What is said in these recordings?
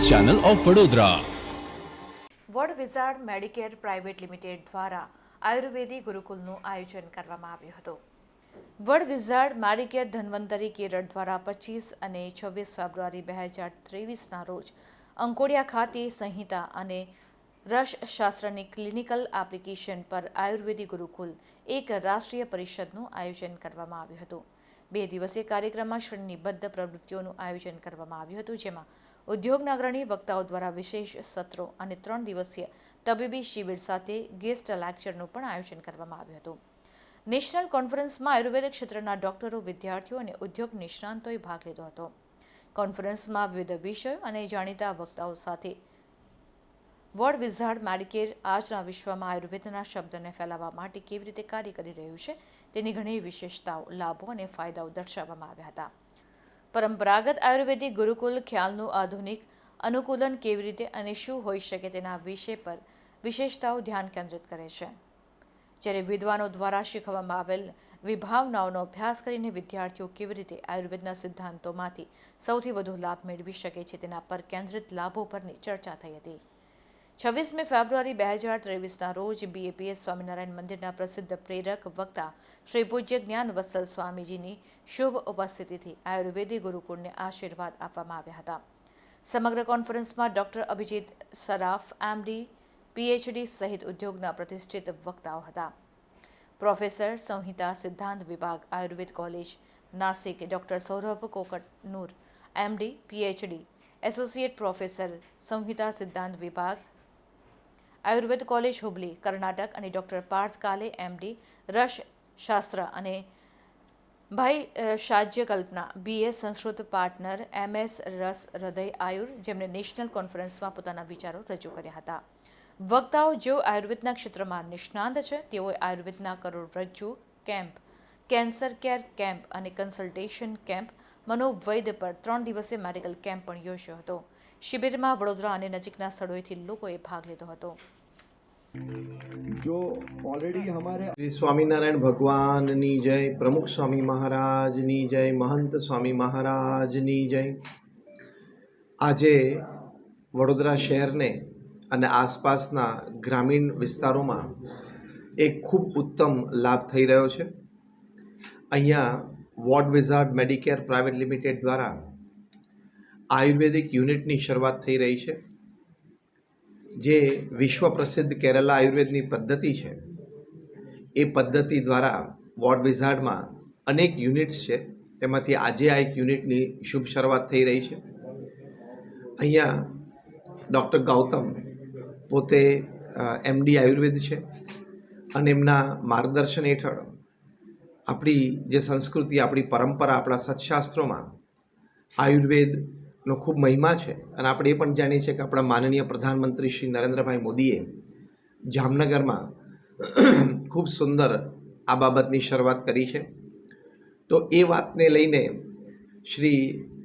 Channel of Vadodara. Word wizard Medicare private limited દ્વારા આયુર્વેદિક ગુરુકુલનું આયોજન કરવામાં આવ્યું હતું। વર્ડ વિઝાર્ડ મેડિકેર ધન્વંતરી કેરળ દ્વારા 25 અને 26 ફેબ્રુઆરી 2023ના રોજ અંકોડિયા ખાતે સંહિતા અને રસશાસ્ત્રની ક્લિનિકલ એપ્લિકેશન પર આયુર્વેદિક ગુરુકુલ એક રાષ્ટ્રીય પરિષદનું આયોજન કરવામાં આવ્યું હતું। 2 દિવસીય કાર્યક્રમમાં શ્રેણીબદ્ધ પ્રવૃત્તિઓનું આયોજન કરવામાં આવ્યું હતું, જેમાં ઉદ્યોગના અગ્રણી વક્તાઓ દ્વારા વિશેષ સત્રો અને 3 દિવસીય તબીબી શિબિર સાથે ગેસ્ટ લેક્ચરનું પણ આયોજન કરવામાં આવ્યું હતું। નેશનલ કોન્ફરન્સમાં આયુર્વેદ ક્ષેત્રના ડોક્ટરો, વિદ્યાર્થીઓ અને ઉદ્યોગ નિષ્ણાંતોએ ભાગ લીધો હતો। કોન્ફરન્સમાં વિવિધ વિષયો અને જાણીતા વક્તાઓ સાથે વર્ડ વિઝાર્ડ મેડિકેર આજના વિશ્વમાં આયુર્વેદના શબ્દને ફેલાવવા માટે કેવી રીતે કાર્ય કરી રહ્યું છે તેની ઘણી વિશેષતાઓ, લાભો અને ફાયદાઓ દર્શાવવામાં આવ્યા હતા। પરંપરાગત આયુર્વેદિક ગુરુકુલ ખ્યાલનું આધુનિક અનુકૂલન કેવી રીતે અને શું હોઈ શકે તેના વિષય પર વિશેષતાઓ ધ્યાન કેન્દ્રિત કરે છે, જ્યારે વિદ્વાનો દ્વારા શીખવવામાં આવેલ વિભાવનાઓનો અભ્યાસ કરીને વિદ્યાર્થીઓ કેવી રીતે આયુર્વેદના સિદ્ધાંતોમાંથી સૌથી વધુ લાભ મેળવી શકે છે તેના પર કેન્દ્રિત લાભો પરની ચર્ચા થઈ હતી। 26 ફેબ્રુઆરી 2023ના રોજ BAPS સ્વામિનારાયણ મંદિરના પ્રસિદ્ધ પ્રેરક વક્તા શ્રી પૂજ્ય જ્ઞાન વત્સલ સ્વામીજીની શુભ ઉપસ્થિતિથી આયુર્વેદિક ગુરુકુળને આશીર્વાદ આપવામાં આવ્યા હતા। સમગ્ર કોન્ફરન્સમાં doctor Abhijit Saraf, MD, PhD સહિત ઉદ્યોગના પ્રતિષ્ઠિત વક્તાઓ હતા। પ્રોફેસર, સંહિતા સિદ્ધાંત વિભાગ, Ayurved college Nashik doctor Saurabh Kokatnur, MD, PhD, associate professor, સંહિતા સિદ્ધાંત વિભાગ, આયુર્વેદ કોલેજ હુબલી કર્ણાટક અને ડોક્ટર પાર્થ કાલે, MD, રસશાસ્ત્ર અને ભાઈ શાજ્ય કલ્પના, BA સંસ્કૃત પાર્ટનર, MS રસ હૃદય આયુર, જેમણે નેશનલ કોન્ફરન્સમાં પોતાના વિચારો રજૂ કર્યા હતા। વક્તાઓ જેઓ આયુર્વેદના ક્ષેત્રમાં નિષ્ણાંત છે તેઓએ આયુર્વેદના કરોડરજ્જુ કેમ્પ, કેન્સર કેર કેમ્પ અને કન્સલ્ટેશન કેમ્પ, મનોવૈદ્ય પર 3 દિવસીય મેડિકલ કેમ્પ પણ યોજ્યો હતો। શિબિરમાં વડોદરા અને નજીકના સ્થળોએથી લોકોએ ભાગ લીધો હતો। जो ऑलरेडी हमारे श्री स्वामीनारायण भगवाननी जय, प्रमुख स्वामी महाराजनी जय, महंत स्वामी महाराजनी जय। આજે વડોદરા શહેરને અને આસપાસના ગ્રામીણ વિસ્તારોમાં એક ખૂબ ઉત્તમ લાભ થઈ રહ્યો છે। અહીંયા word wizard Medicare private limited દ્વારા આયુર્વેદિક યુનિટની શરૂઆત થઈ રહી છે, જે વિશ્વ પ્રસિદ્ધ કેરલા આયુર્વેદની પદ્ધતિ છે। એ પદ્ધતિ દ્વારા વર્ડ વિઝાર્ડમાં અનેક યુનિટ્સ છે, તેમાંથી આજે આ એક યુનિટની શુભ શરૂઆત થઈ રહી છે। અહીંયા ડૉક્ટર ગૌતમ પોતે MD આયુર્વેદ છે અને એમના માર્ગદર્શન હેઠળ આપણી જે સંસ્કૃતિ, આપણી પરંપરા, આપણા સત્શાસ્ત્રોમાં આયુર્વેદનો ખૂબ મહિમા છે અને આપણે એ પણ જાણીએ છીએ કે આપણા માનનીય પ્રધાનમંત્રી શ્રી નરેન્દ્રભાઈ મોદીએ જામનગરમાં ખૂબ સુંદર આ બાબતની શરૂઆત કરી છે। તો એ વાતને લઈને શ્રી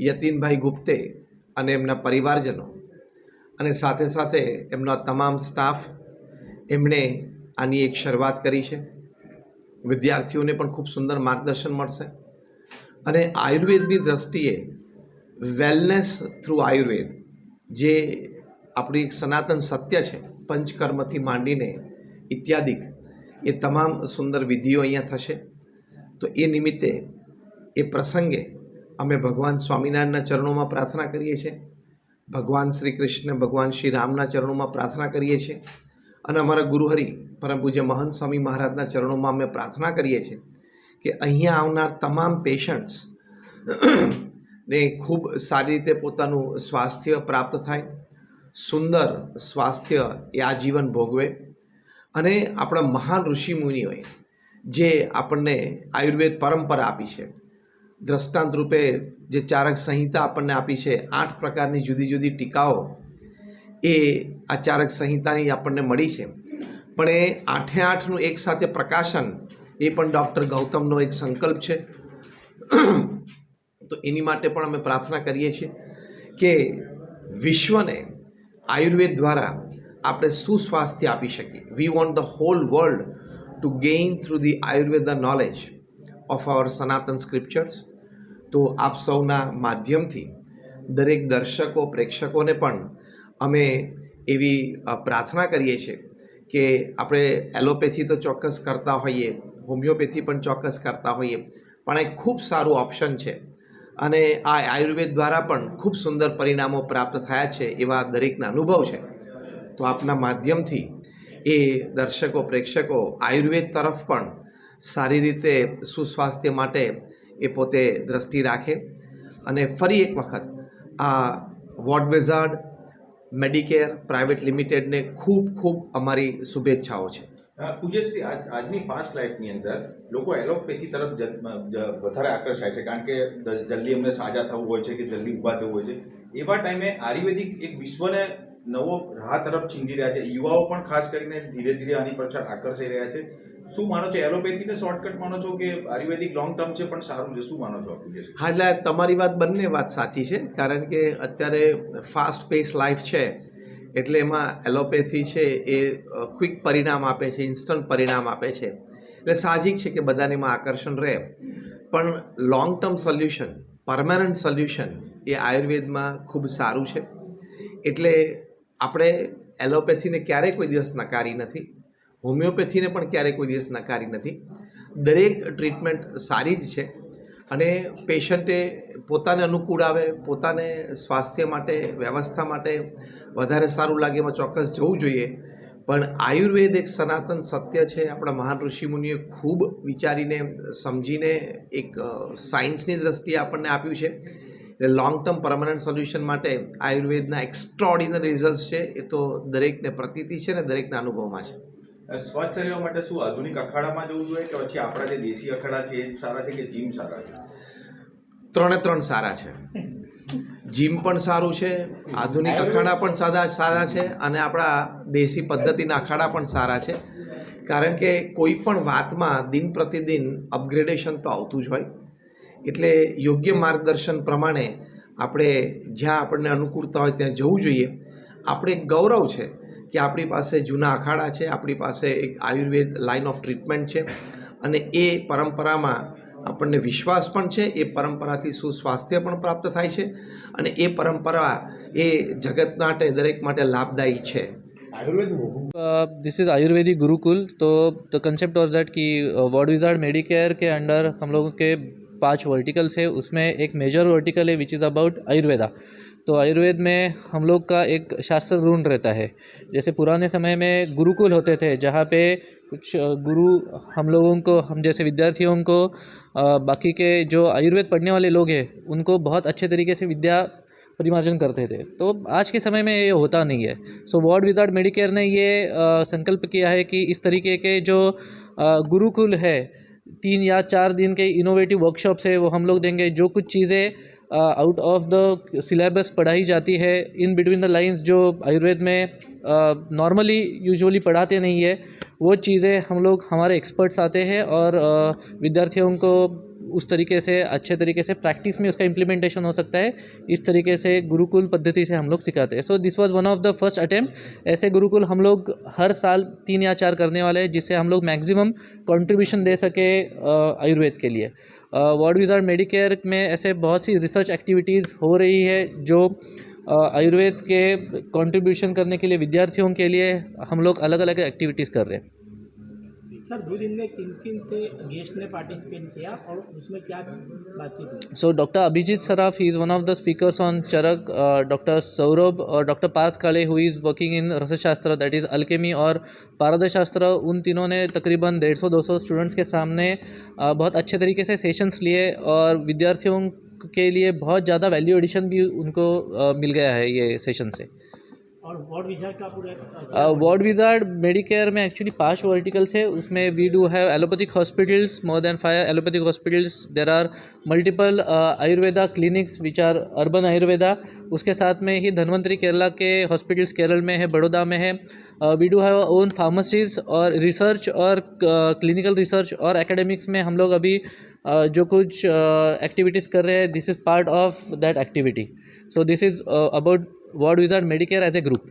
યતીનભાઈ ગુપ્તે અને એમના પરિવારજનો અને સાથે સાથે એમનો તમામ સ્ટાફ, એમણે આની એક શરૂઆત કરી છે। વિદ્યાર્થીઓને પણ ખૂબ સુંદર માર્ગદર્શન મળશે અને આયુર્વેદની દ્રષ્ટિએ વેલનેસ થ્રુ આયુર્વેદ, જે આપણી એક સનાતન સત્ય છે, પંચકર્મથી માંડીને ઇત્યાદિ, એ તમામ સુંદર વિધિઓ અહીંયા થશે। તો એ નિમિત્તે, એ પ્રસંગે અમે ભગવાન સ્વામિનારાયણના ચરણોમાં પ્રાર્થના કરીએ છીએ, ભગવાન શ્રી કૃષ્ણ, ભગવાન શ્રી રામના ચરણોમાં પ્રાર્થના કરીએ છીએ અને અમારા ગુરુહરિ પરમ પૂજ્ય મહંત સ્વામી મહારાજના ચરણોમાં અમે પ્રાર્થના કરીએ છીએ કે અહીંયા આવનાર તમામ પેશન્ટ્સ ને ખૂબ સારી રીતે પોતાનું સ્વાસ્થ્ય પ્રાપ્ત થાય, સુંદર સ્વાસ્થ્ય એ આજીવન ભોગવે અને આપણા મહાન ઋષિમુનિઓએ જે આપણને આયુર્વેદ પરંપરા આપી છે, દ્રષ્ટાંત રૂપે જે ચારક સંહિતા આપણને આપી છે, 8 પ્રકારની જુદી જુદી ટીકાઓ એ આ ચારક સંહિતાની આપણને મળી છે, પણ એ 8-8નું એક સાથે પ્રકાશન એ પણ ડૉક્ટર ગૌતમનો એક સંકલ્પ છે। તો એની માટે પણ અમે પ્રાર્થના કરીએ છીએ કે વિશ્વને આયુર્વેદ દ્વારા આપણે સુસ્વાસ્થ્ય આપી શકીએ। We want the hall world two gain through the Ayurveda knowledge of our સનાતન સ્ક્રિપ્ચર્સ। તો આપ સૌના માધ્યમથી દરેક દર્શકો પ્રેક્ષકોને પણ અમે એવી પ્રાર્થના કરીએ છીએ કે આપણે એલોપેથી તો ચોક્કસ કરતા હોઈએ, હોમિયોપેથી પણ ચોક્કસ કરતા હોઈએ, પણ એક ખૂબ સારું ઓપ્શન છે અને આ આયુર્વેદ દ્વારા પણ ખૂબ સુંદર પરિણામો પ્રાપ્ત થયા છે એવા દરેકના અનુભવ છે. તો આપના માધ્યમથી એ દર્શકો પ્રેક્ષકો આયુર્વેદ તરફ પણ સારી રીતે સુસ્વાસ્થ્ય માટે એ પોતે દ્રષ્ટિ રાખે અને ફરી એક વખત આ વોર્ડ વિઝાર્ડ મેડિકેર પ્રાઇવેટ લિમિટેડને ખૂબ ખૂબ અમારી શુભેચ્છાઓ છે. પૂજ્યશ્રી, આજની ફાસ્ટ લાઈફની અંદર લોકો એલોપેથી તરફ વધારે આકર્ષાય છે, કારણ કે જલ્દી એમને સાજા થવું હોય છે કે જલ્દી ઊભા થવું હોય છે. એવા ટાઈમે આયુર્વેદિક એક વિશ્વને નવો રાહ તરફ ચીંધી રહ્યા છે. યુવાઓ પણ ખાસ કરીને ધીરે ધીરે આની પાછળ આકર્ષાઈ રહ્યા છે. શું માનો છો, એલોપેથીને શોર્ટકટ માનો છો કે આયુર્વેદિક લોંગ ટર્મ છે પણ સારું છે? શું માનો છો પૂજ્યશ્રી? હા, એટલે તમારી બંને વાત સાચી છે, કારણ કે અત્યારે ફાસ્ટ પેસ લાઈફ છે એટલે એમાં એલોપેથી છે એ ક્વિક પરિણામ આપે છે, ઇન્સ્ટન્ટ પરિણામ આપે છે, એટલે સાહજિક છે કે બધાને એમાં આકર્ષણ રહે. પણ long term solution, permanent solution એ આયુર્વેદમાં ખૂબ સારું છે. એટલે આપણે એલોપેથીને ક્યારેય કોઈ દિવસ નકારી નથી, હોમિયોપેથીને પણ ક્યારેય કોઈ દિવસ નકારી નથી. દરેક ટ્રીટમેન્ટ સારી જ છે અને પેશન્ટે પોતાને અનુકૂળ આવે, પોતાને સ્વાસ્થ્ય માટે, વ્યવસ્થા માટે વધારે સારું લાગે એમાં ચોક્કસ જવું જોઈએ. પણ આયુર્વેદ એક સનાતન સત્ય છે. આપણા મહાન ઋષિમુનિએ ખૂબ વિચારીને સમજીને એક સાયન્સની દ્રષ્ટિએ આપણને આપ્યું છે. એટલે લોંગ ટર્મ પરમનન્ટ સોલ્યુશન માટે આયુર્વેદના એક્સ્ટ્રાઓર્ડિનરી રિઝલ્ટ છે, એ તો દરેકને પ્રતીતિ છે ને દરેકના અનુભવમાં છે. સ્વસ્થ રહેવા માટે શું આધુનિક અખાડામાં જવું જોઈએ કે પછી આપણા જે દેશી અખાડા છે એ સારા છે કે જીમ સારા છે? ત્રણ સારા છે. જીમ પણ સારું છે, આધુનિક અખાડા પણ સારા છે અને આપણા દેશી પદ્ધતિના અખાડા પણ સારા છે. કારણ કે કોઈ પણ વાતમાં દિન પ્રતિદિન અપગ્રેડેશન તો આવતું જ હોય. એટલે યોગ્ય માર્ગદર્શન પ્રમાણે આપણે જ્યાં આપણને અનુકૂળતા હોય ત્યાં જવું જોઈએ. આપણે ગૌરવ છે કે આપણી પાસે જૂના અખાડા છે, આપણી પાસે એક આયુર્વેદ લાઇન ઓફ ટ્રીટમેન્ટ છે અને એ પરંપરામાં આપણને વિશ્વાસ પણ છે. એ પરંપરાથી સુસ્વાસ્થ્ય પણ પ્રાપ્ત થાય છે અને એ પરંપરા એ જગત માટે, દરેક માટે લાભદાયી છે. This is Ayurvedic Gurukul. तो द कंसेप्ट वॉज दैट कि वॉर्ड विज़ार्ड मेडिकेयर के अंडर हम लोगों के 5 वर्टिकल्स है. उसमें एक मेजर वर्टिकल है विच इज़ अबाउट आयुर्वेदा. तो आयुर्वेद में हम लोग का एक शास्त्र ऋण रहता है. जैसे पुराने समय में गुरुकुल होते थे जहाँ पे कुछ गुरु हम लोगों को, हम जैसे विद्यार्थियों को, बाकी के जो आयुर्वेद पढ़ने वाले लोग हैं उनको बहुत अच्छे तरीके से विद्या परिमार्जन करते थे. तो आज के समय में ये होता नहीं है. सो वॉर्ड विज़ार्ड मेडिकेयर ने ये संकल्प किया है कि इस तरीके के जो गुरुकुल है, 3 या 4 दिन के इनोवेटिव वर्कशॉप्स है वो हम लोग देंगे. जो कुछ चीज़ें आउट ऑफ द सिलेबस पढ़ाई जाती है, इन बिटवीन द लाइंस जो आयुर्वेद में नॉर्मली यूजुअली पढ़ाते नहीं है, वो चीज़ें हम लोग, हमारे एक्सपर्ट्स आते हैं और विद्यार्थियों को उस तरीके से अच्छे तरीके से प्रैक्टिस में उसका इम्प्लीमेंटेशन हो सकता है. इस तरीके से गुरुकुल पद्धति से हम लोग सिखाते हैं. So this was one of the first attempt. ऐसे गुरुकुल हम लोग हर साल 3 या 4 करने वाले हैं जिससे हम लोग मैक्सिमम कंट्रीब्यूशन दे सके आयुर्वेद के लिए. वॉर्ड विज़ार्ड मेडिकेयर में ऐसे बहुत सी रिसर्च एक्टिविटीज़ हो रही है जो आयुर्वेद के कंट्रीब्यूशन करने के लिए विद्यार्थियों के लिए हम लोग अलग अलग एक्टिविटीज़ कर रहे हैं. सर, 2 दिन में किन से गेस्ट ने पार्टिसिपेट किया और उसमें क्या बातचीत हुई? So Dr. Abhijit Saraf, he is one of the speakers on Charak. Dr. Saurabh और Dr. Parth Kale, who is working in रसशास्त्र, that is alchemy और पारदशास्त्र, उन तीनों ने तकरीबन 150-200 स्टूडेंट्स के सामने बहुत अच्छे तरीके से सेशंस लिए और विद्यार्थियों के लिए बहुत ज़्यादा वैल्यू एडिशन भी उनको मिल गया है ये सेशन से. और वॉर्ड विज़ार्ड का पूरा वॉर्ड विज़ार्ड मेडिकेयर में एक्चुअली 5 वर्टिकल्स है. उसमें we do have allopathic hospitals, more than 5 allopathic hospitals. There are multiple Ayurveda clinics which are urban Ayurveda. उसके साथ में ही धन्वंतरी केरला के हॉस्पिटल्स केरल में है, बड़ौदा में है. We do have own pharmacies और रिसर्च और क्लिनिकल रिसर्च और एकेडमिक्स में हम लोग अभी जो कुछ एक्टिविटीज़ कर रहे हैं, this is part of that activity. So this is about Ward Wizard Medicare as a group.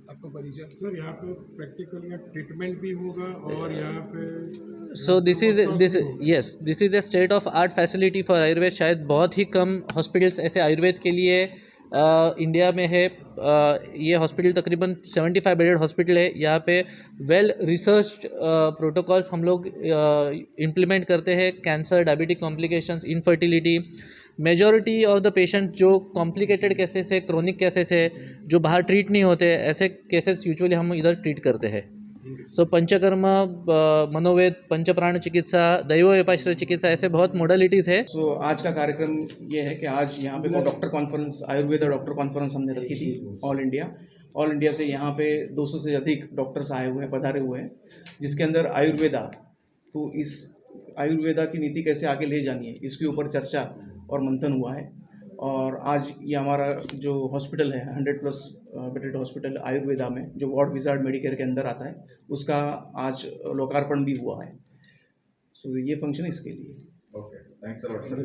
आपको परिचय। सर यहाँ पे प्रैक्टिकल या ट्रीटमेंट भी होगा और यहाँ पे सो this is a state of art facility for Ayurveda. शायद बहुत ही कम हॉस्पिटल्स ऐसे आयुर्वेद के लिए इंडिया में है। ये हॉस्पिटल तकरीबन 75 बेडेड हॉस्पिटल है। यहाँ पे वेल रिसर्च्ड प्रोटोकॉल्स हम लोग इम्प्लीमेंट करते हैं। Cancer, diabetic complications, infertility, majority of the patient जो कॉम्प्लिकेटेड केसेस है, क्रोनिक केसेस है, जो बाहर ट्रीट नहीं होते, ऐसे केसेस यूजुअली हम इधर ट्रीट करते हैं। सो पंचकर्म, मनोवेद, पंचप्राण चिकित्सा, दैवोपाश्रय चिकित्सा, ऐसे बहुत मोडलिटीज़ है। सो आज का कार्यक्रम ये है कि आज यहाँ पे doctor conference, Ayurveda doctor conference हमने रखी थी ऑल इंडिया से। यहाँ पे 200 से अधिक डॉक्टर्स आए हुए हैं, पधारे हुए हैं, जिसके अंदर आयुर्वेदा, तो इस आयुर्वेदा की नीति कैसे आगे ले जानी है, इसके ऊपर चर्चा और मंथन हुआ है। और आज ये हमारा जो हॉस्पिटल है 100+ बेडेड हॉस्पिटल आयुर्वेदा में, जो वार्ड विजार्ड मेडिकेयर के अंदर आता है, उसका आज लोकार्पण भी हुआ है। सो ये फंक्शन इसके लिए। Okay, thanks a lot sir.